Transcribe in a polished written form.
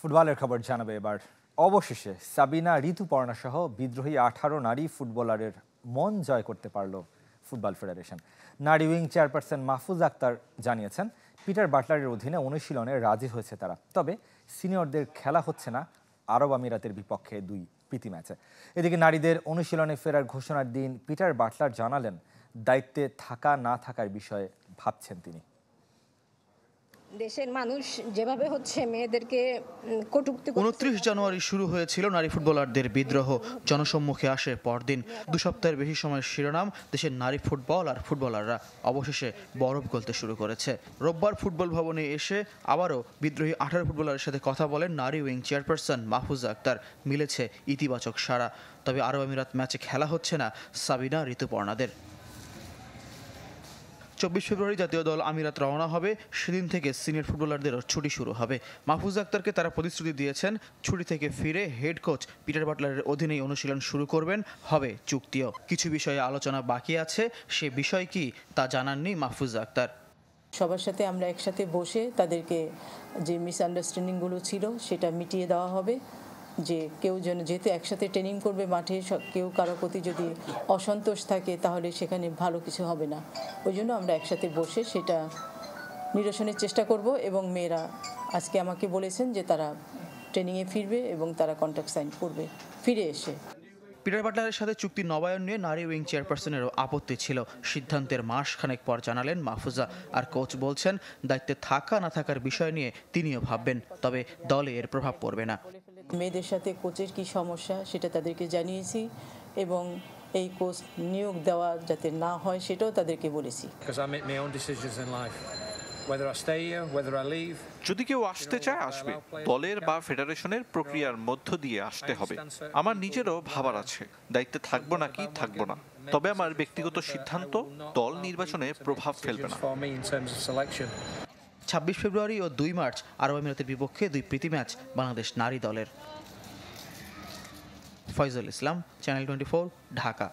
ফুটবলের খবর জানাবে এবার। অবশেষে সাবিনা, ঋতুপর্ণা সহ বিদ্রোহী 18 নারী ফুটবলারের মন জয় করতে পারল ফুটবল ফেডারেশন। নারী উইং চেয়ারপারসন মাহফুজ আক্তার জানিয়েছেন, পিটার বাটলারের অধীনে অনুশীলনে রাজি হয়েছে তারা। তবে সিনিয়রদের খেলা হচ্ছে না আরব আমিরাতের বিপক্ষে 2 প্রীতি ম্যাচে। এদিকে নারীদের অনুশীলনে ফেরার ঘোষণার দিন পিটার বাটলার জানালেন, দায়িত্বে থাকা না থাকার বিষয়ে ভাবছেন তিনি। দেশের মানুষ যেভাবে হচ্ছে মেয়েদেরকে কটূক্তি 29 জানুয়ারি শুরু হয়েছিল নারী ফুটবলারদের বিদ্রোহ। জনসম্মুখে আসে পরদিন। 2 সপ্তাহের বেশি সময়ের শিরোনাম দেশের নারী ফুটবল আর ফুটবলাররা অবশেষে বরফ গলতে শুরু করেছে। রোববার ফুটবল ভবনে এসে আবারও বিদ্রোহী 18 ফুটবলারের সাথে কথা বলেন নারী উইং চেয়ারপারসন মাহফুজ আক্তার। মিলেছে ইতিবাচক সাড়া। তবে আরব আমিরাত ম্যাচে খেলা হচ্ছে না সাবিনা, ঋতুপর্ণাদের। 24 ফেব্রুয়ারি জাতীয় দল আমিরাত রওনা হবে। সেদিন থেকে সিনিয়র ফুটবলারদেরও ছুটি শুরু হবে। মাহফুজ আক্তারকে তারা প্রতিশ্রুতি দিয়েছেন, ছুটি থেকে ফিরে হেড কোচ পিটার বাটলারের অধীনেই অনুশীলন শুরু করবেন, হবে চুক্তিও। কিছু বিষয়ে আলোচনা বাকি আছে, সে বিষয় কি তা জানাননি মাহফুজ আক্তার। সবার সাথে আমরা একসাথে বসে তাদেরকে যে মিসআন্ডারস্ট্যান্ডিংগুলো ছিল সেটা মিটিয়ে দেওয়া হবে। যে কেউ যেন যেহেতু একসাথে ট্রেনিং করবে মাঠে, কেউ কারো প্রতি যদি অসন্তোষ থাকে তাহলে সেখানে ভালো কিছু হবে না। ওই জন্য আমরা একসাথে বসে সেটা নিরসনের চেষ্টা করব। এবং মেয়েরা আজকে আমাকে বলেছেন যে তারা ট্রেনিংয়ে ফিরবে এবং তারা কন্ট্রাক্ট সাইন করবে ফিরে এসে। পিটার বাটলারের সাথে চুক্তি নবায়ন নিয়ে নারী উইং চেয়ারপারসনেরও আপত্তি ছিল। সিদ্ধান্তের মাসখানেক পর জানালেন মাহফুজা। আর কোচ বলছেন, দায়িত্বে থাকা না থাকার বিষয় নিয়ে তিনিও ভাববেন, তবে দলে এর প্রভাব পড়বে না। মেয়েদের সাথে কোচের কি সমস্যা সেটা তাদেরকে জানিয়েছি এবং এই কোচ নিয়োগ দেওয়া যাতে না হয় সেটাও তাদেরকে বলেছি। যদি কেউ আসতে চায় আসবে, দলের বা ফেডারেশনের প্রক্রিয়ার মধ্য দিয়ে আসতে হবে। আমার নিজেরও ভাবার আছে, দায়িত্বে থাকবো নাকি থাকবো না। তবে আমার ব্যক্তিগত সিদ্ধান্ত দল নির্বাচনে প্রভাব ফেলবে না। 26 ফেব্রুয়ারি ও 2 মার্চ আরব আমিরাতের বিপক্ষে 2 প্রীতি ম্যাচ বাংলাদেশ নারী দলের। ফয়জুল ইসলাম, চ্যানেল 24, ঢাকা।